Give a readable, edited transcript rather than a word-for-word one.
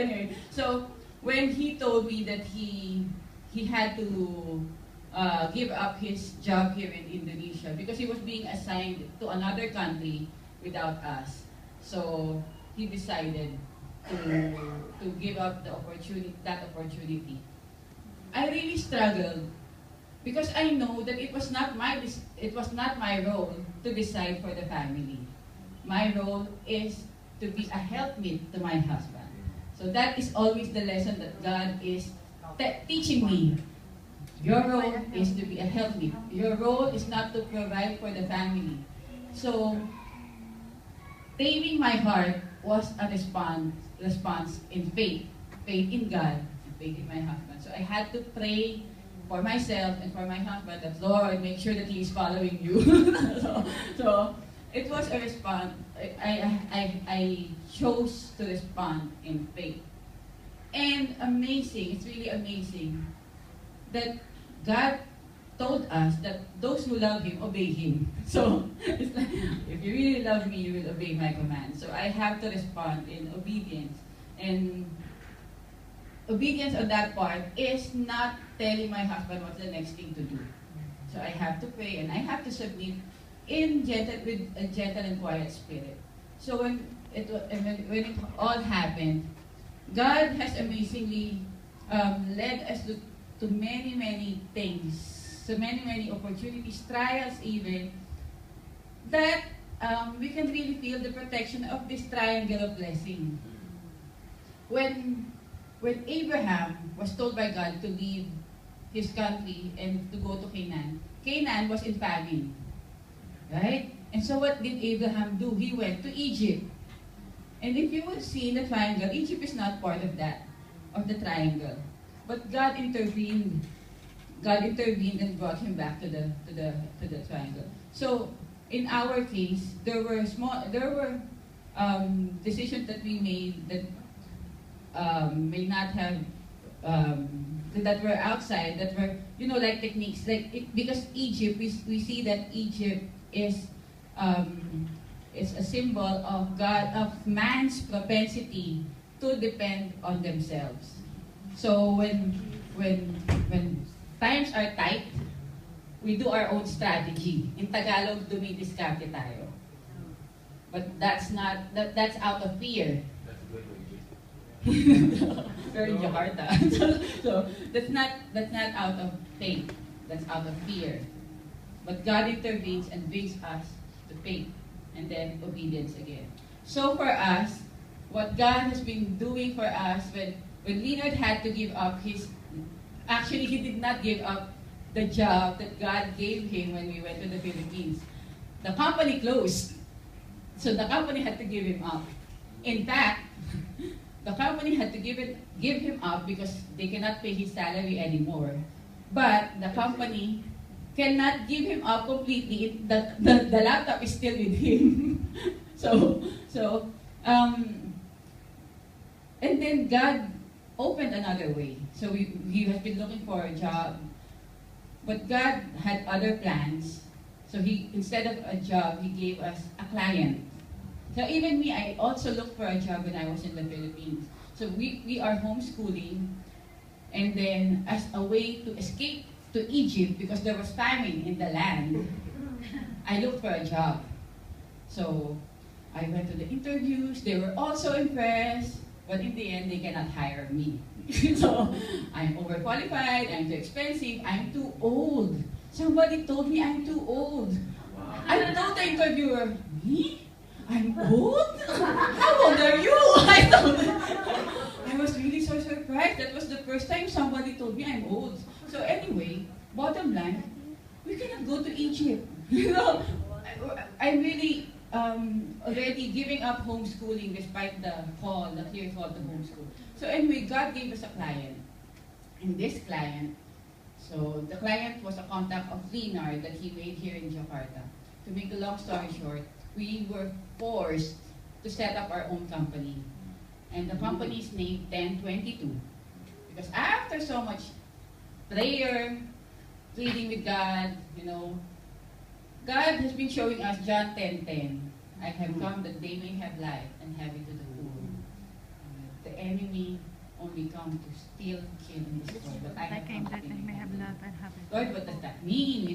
anyway, so when he told me that he had to give up his job here in Indonesia because he was being assigned to another country without us. So he decided to give up that opportunity. I really struggled because I know that it was not my role to decide for the family. My role is to be a helpmeet to my husband. So that is always the lesson that God is teaching me. Your role is to be a helpmeet. Your role is not to provide for the family. So, taming my heart was a response in faith. Faith in God, and faith in my husband. So I had to pray for myself and for my husband that, Lord, make sure that he is following you. so it was a response. I chose to respond in faith. And amazing, it's really amazing that God told us that those who love Him, obey Him. So, it's like, if you really love me, you will obey my command. So I have to respond in obedience. And obedience on that part is not telling my husband what's the next thing to do. So I have to pray and I have to submit with a gentle and quiet spirit. So when it all happened, God has amazingly led us to many things, so many opportunities, trials even, that we can really feel the protection of this triangle of blessing. When Abraham was told by God to leave his country and to go to Canaan, Canaan was in famine, right? And so what did Abraham do? He went to Egypt. And if you would see in the triangle, Egypt is not part of the triangle. But God intervened. God intervened and brought him back to the triangle. So in our case, there were decisions that we made that may not have that were outside, that were like techniques, because Egypt, we see that Egypt is a symbol of man's propensity to depend on themselves. So when times are tight, we do our own strategy. In Tagalog, dumidiskarte tayo. But that's out of fear. We're in Jakarta. so that's not out of faith. That's out of fear. But God intervenes and brings us to faith and then obedience again. So for us, what God has been doing for us when Leonard had to give up actually he did not give up the job that God gave him when we went to the Philippines. The company closed. So the company had to give him up. In fact, the company had to give him up because they cannot pay his salary anymore. But the company cannot give him up completely. The laptop is still with him. And then God opened another way. So he has been looking for a job, but God had other plans. So instead of a job, he gave us a client. So even me, I also looked for a job when I was in the Philippines. So we are homeschooling, and then as a way to escape to Egypt, because there was famine in the land, I looked for a job. So I went to the interviews. They were also impressed, but in the end, they cannot hire me. So I'm overqualified, I'm too expensive, I'm too old. Somebody told me I'm too old. Wow. I told the interviewer, me? I'm old? How old are you? I was really so surprised. That was the first time somebody told me I'm old. So anyway, bottom line, we cannot go to Egypt. I'm really already giving up homeschooling despite the clear call to homeschool. So anyway, God gave us a client. And this client, so the client was a contact of Leonard that he made here in Jakarta. To make a long story short, we were forced to set up our own company. And the company is named 1022. Because after so much prayer, pleading with God, God has been showing us John 10:10. I have come that they may have life and have it to the full. The enemy only come to steal, kill, and destroy. But I have come that they may have love and have it. Lord, what does that mean?